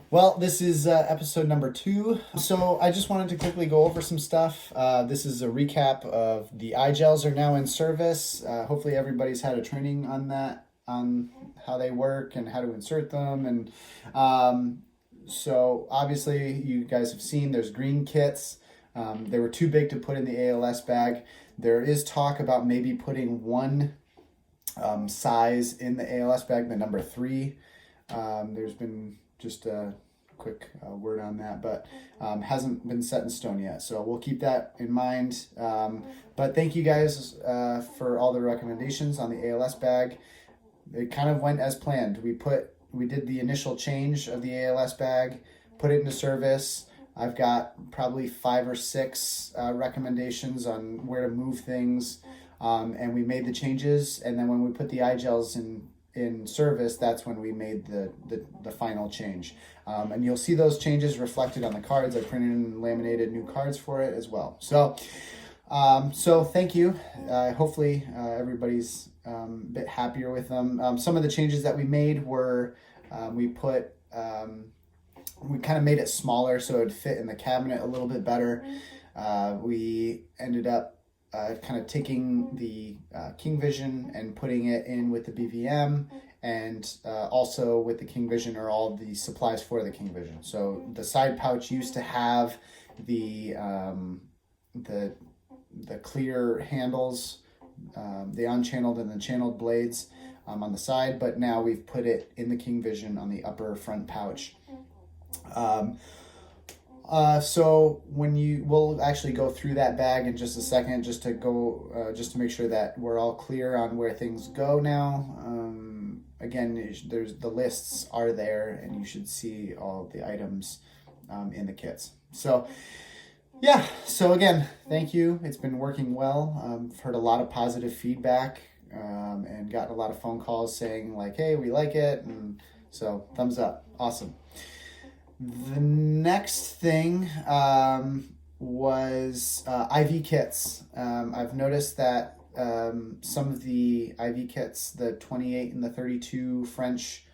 Well, this is episode number 2. So I just wanted to quickly go over some stuff. This is a recap of the eye gels are now in service. Hopefully everybody's had a training on that, on how they work and how to insert them. And so obviously you guys have seen there's green kits. They were too big to put in the ALS bag. There is talk about maybe putting one size in the ALS bag, the number 3. There's been just a quick word on that, but hasn't been set in stone yet. So we'll keep that in mind. But thank you guys for all the recommendations on the ALS bag. It kind of went as planned. We did the initial change of the ALS bag, put it into service. I've got probably 5 or 6 recommendations on where to move things, and we made the changes. And then when we put the eye gels in service, that's when we made the final change. And you'll see those changes reflected on the cards. I printed and laminated new cards for it as well. So thank you. Hopefully everybody's a bit happier with them. Some of the changes that we made were we kind of made it smaller so it would fit in the cabinet a little bit better. We ended up kind of taking the King Vision and putting it in with the BVM, and also with the King Vision are all the supplies for the King Vision. So the side pouch used to have the clear handles, the unchanneled and the channeled blades on the side, but now we've put it in the King Vision on the upper front pouch. So we'll actually go through that bag in just a second, just to make sure that we're all clear on where things go now. Again, the lists are there, and you should see all the items in the kits. So yeah, so again, thank you. It's been working well. I've heard a lot of positive feedback, and gotten a lot of phone calls saying like, hey, we like it, and so thumbs up. Awesome. The next thing was IV kits. I've noticed that some of the IV kits, the 28 and the 32 French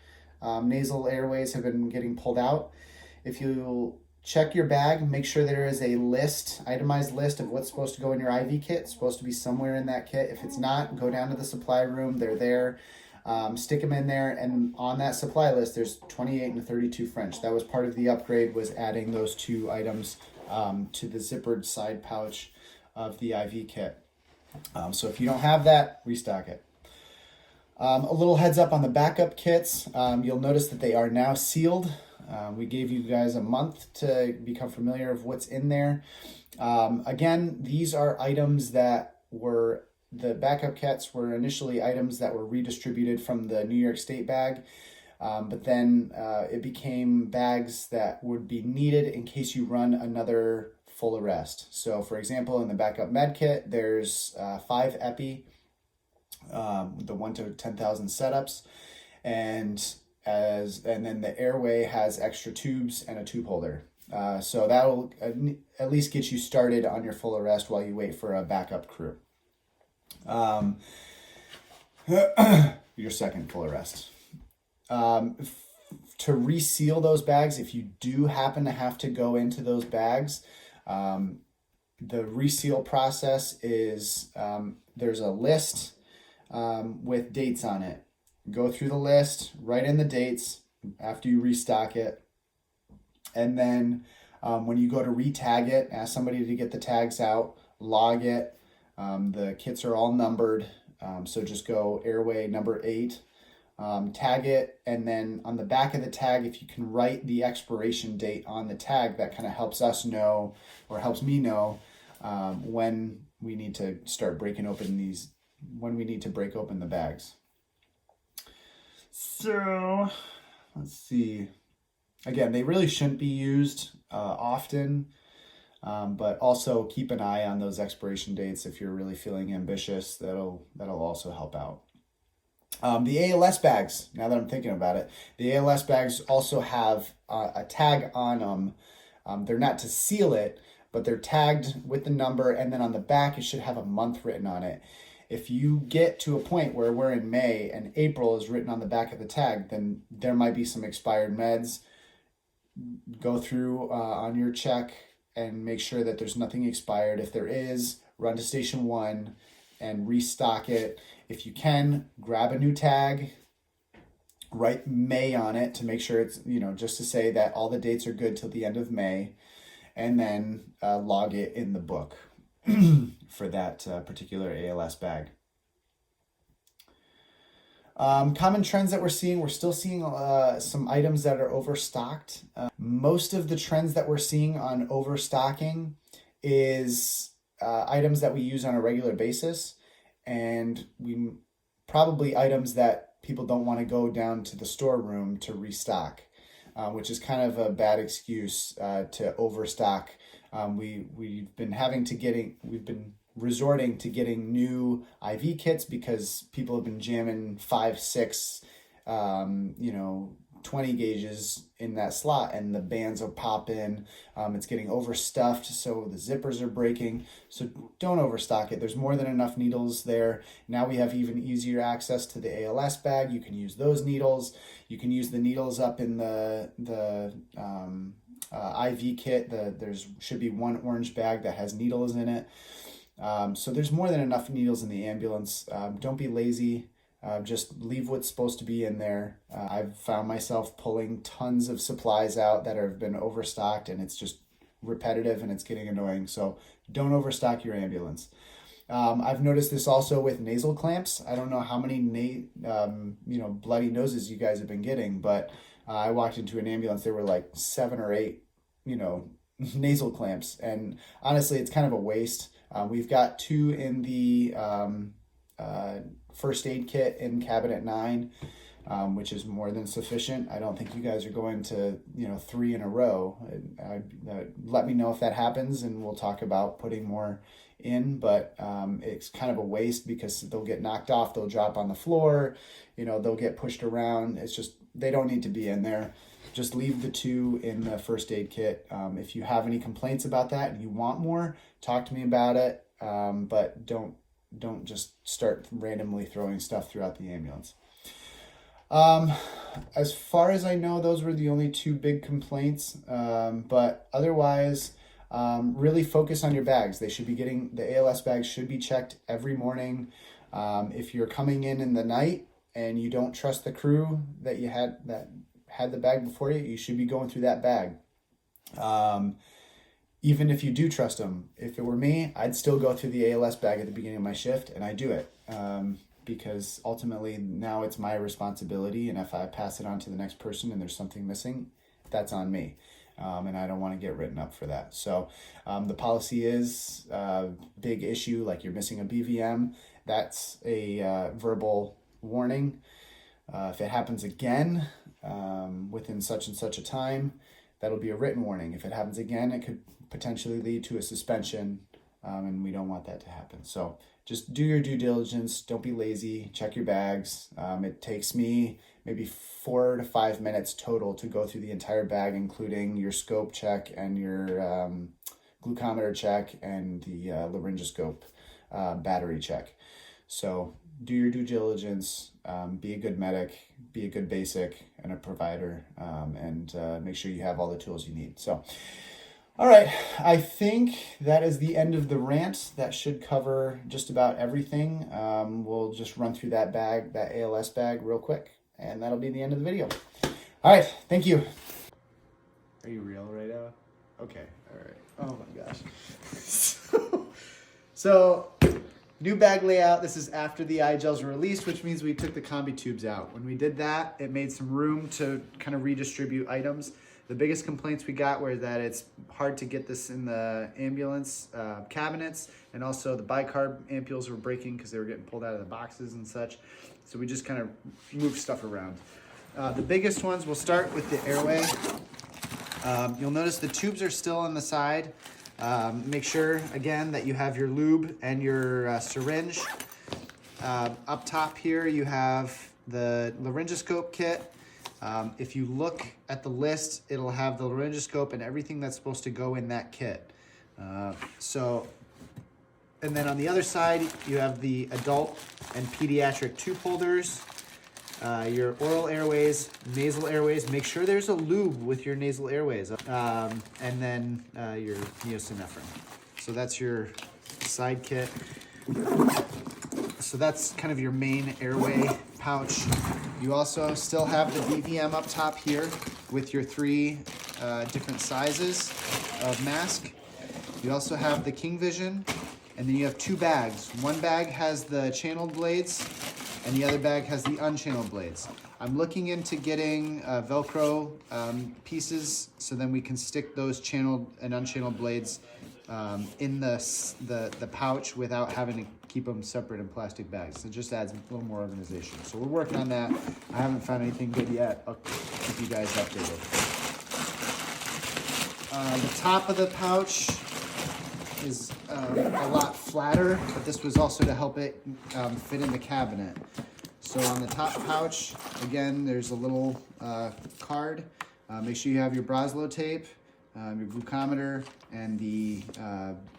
nasal airways, have been getting pulled out. If you check your bag, make sure there is a itemized list of what's supposed to go in your IV kit. It's supposed to be somewhere in that kit. If it's not, go down to the supply room. They're there. Stick them in there, and on that supply list there's 28 and 32 French. That was part of the upgrade, was adding those 2 items to the zippered side pouch of the IV kit. So if you don't have that, restock it. A little heads up on the backup kits. You'll notice that they are now sealed. We gave you guys a month to become familiar with what's in there. Again, these are items that were the backup kits were initially items that were redistributed from the New York State bag, but then it became bags that would be needed in case you run another full arrest. So for example, in the backup med kit, there's 5 epi, the 1 to 10,000 setups, and then the airway has extra tubes and a tube holder. So that'll at least get you started on your full arrest while you wait for a backup crew. Your second full arrest. To reseal those bags, if you do happen to have to go into those bags, the reseal process is there's a list with dates on it. Go through the list, write in the dates after you restock it, and then when you go to retag it, ask somebody to get the tags out, log it. The kits are all numbered, so just go airway number 8, tag it, and then on the back of the tag, if you can write the expiration date on the tag, that kind of helps us know, or helps me know, when we need to start breaking open when we need to break open the bags. So let's see. Again, they really shouldn't be used often. But also keep an eye on those expiration dates if you're really feeling ambitious. That'll also help out. The ALS bags, now that I'm thinking about it, the ALS bags also have a tag on them. They're not to seal it, but they're tagged with the number, and then on the back it should have a month written on it. If you get to a point where we're in May and April is written on the back of the tag, then there might be some expired meds. go through on your check and make sure that there's nothing expired. If there is, run to station 1 and restock it. If you can, grab a new tag, write May on it to make sure it's, just to say that all the dates are good till the end of May, and then log it in the book for that particular ALS bag. Common trends that we're still seeing some items that are overstocked. Most of the trends that we're seeing on overstocking is items that we use on a regular basis, and probably items that people don't want to go down to the storeroom to restock, which is kind of a bad excuse to overstock. We've been resorting to getting new IV kits because people have been jamming 5, 6, 20 gauges in that slot, and the bands will pop in. It's getting overstuffed, so the zippers are breaking. So don't overstock it. There's more than enough needles there. Now we have even easier access to the ALS bag. You can use those needles. You can use the needles up in the IV kit. There's should be one orange bag that has needles in it. So there's more than enough needles in the ambulance. Don't be lazy. Just leave what's supposed to be in there. I've found myself pulling tons of supplies out that have been overstocked, and it's just repetitive and it's getting annoying. So don't overstock your ambulance. I've noticed this also with nasal clamps. I don't know how many bloody noses you guys have been getting, but I walked into an ambulance. There were like 7 or 8, nasal clamps, and honestly, it's kind of a waste. We've got 2 in the first aid kit in cabinet 9, which is more than sufficient. I don't think you guys are going to 3 in a row. Let me know if that happens, and we'll talk about putting more in, but it's kind of a waste because they'll get knocked off, they'll drop on the floor, they'll get pushed around. It's just, they don't need to be in there. Just leave the 2 in the first aid kit. If you have any complaints about that and you want more, talk to me about it, but don't just start randomly throwing stuff throughout the ambulance. As far as I know, those were the only 2 big complaints, but otherwise, really focus on your bags. The ALS bags should be checked every morning. If you're coming in the night and you don't trust the crew that had the bag before you, you should be going through that bag. Even if you do trust them, if it were me, I'd still go through the ALS bag at the beginning of my shift, and I do it because ultimately now it's my responsibility, and if I pass it on to the next person and there's something missing, that's on me, and I don't want to get written up for that. So the policy is big issue, like you're missing a BVM, that's a verbal warning. If it happens again within such and such a time, that'll be a written warning. If it happens again, it could potentially lead to a suspension, and we don't want that to happen. So just do your due diligence. Don't be lazy. Check your bags. It takes me maybe 4 to 5 minutes total to go through the entire bag, including your scope check and your glucometer check and the laryngoscope battery check. So do your due diligence, be a good medic, be a good basic and a provider, and make sure you have all the tools you need. So, all right, I think that is the end of the rant. That should cover just about everything. We'll just run through that ALS bag real quick, and that'll be the end of the video. All right, thank you. Are you real right now? Okay, all right. Oh my gosh. So new bag layout. This is after the eye gels were released, which means we took the combi tubes out. When we did that, it made some room to kind of redistribute items. The biggest complaints we got were that it's hard to get this in the ambulance cabinets, and also the bicarb ampules were breaking because they were getting pulled out of the boxes and such. So we just kind of moved stuff around. The biggest ones, we'll start with the airway. You'll notice the tubes are still on the side. Make sure, again, that you have your lube and your syringe. Up top here, you have the laryngoscope kit. If you look at the list, it'll have the laryngoscope and everything that's supposed to go in that kit. And then on the other side, you have the adult and pediatric tube holders. your oral airways, nasal airways. Make sure there's a lube with your nasal airways. And then your neosynephrine. So that's your side kit. So that's kind of your main airway pouch. You also still have the BVM up top here with your 3 different sizes of mask. You also have the King Vision, and then you have 2 bags. One bag has the channeled blades, and the other bag has the unchanneled blades. I'm looking into getting Velcro pieces so then we can stick those channeled and unchanneled blades in the pouch without having to keep them separate in plastic bags. It just adds a little more organization. So we're working on that. I haven't found anything good yet. I'll keep you guys updated. The top of the pouch is a lot flatter, but this was also to help it fit in the cabinet. So on the top pouch, again, there's a little card. Make sure you have your Braslo tape, your glucometer, and the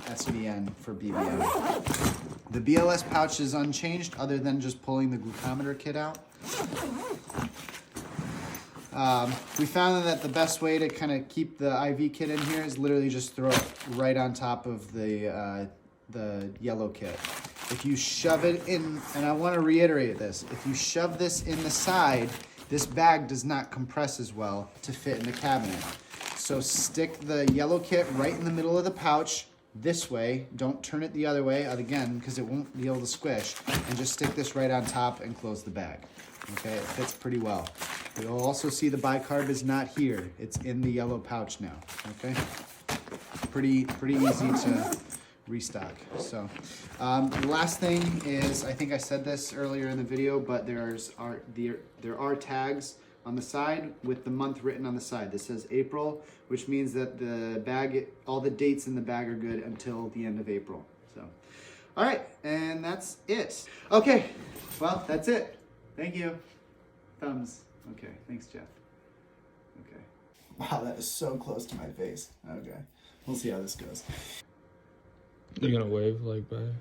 SVN for BVM. The BLS pouch is unchanged other than just pulling the glucometer kit out. We found that the best way to kind of keep the IV kit in here is literally just throw it right on top of the yellow kit. If you shove it in, and I want to reiterate this, if you shove this in the side, this bag does not compress as well to fit in the cabinet. So stick the yellow kit right in the middle of the pouch this way. Don't turn it the other way, again, because it won't be able to squish. And just stick this right on top and close the bag. Okay, it fits pretty well. You'll also see the bicarb is not here. It's in the yellow pouch now, okay? Pretty easy to restock. So the last thing is, I think I said this earlier in the video, but there are tags on the side with the month written on the side. This says April, which means that the bag, all the dates in the bag are good until the end of April. So, all right, and that's it. Okay, well, that's it. Thank you. Thumbs. Okay, thanks, Jeff. Okay. Wow, that is so close to my face. Okay, we'll see how this goes. They're gonna wave like bye.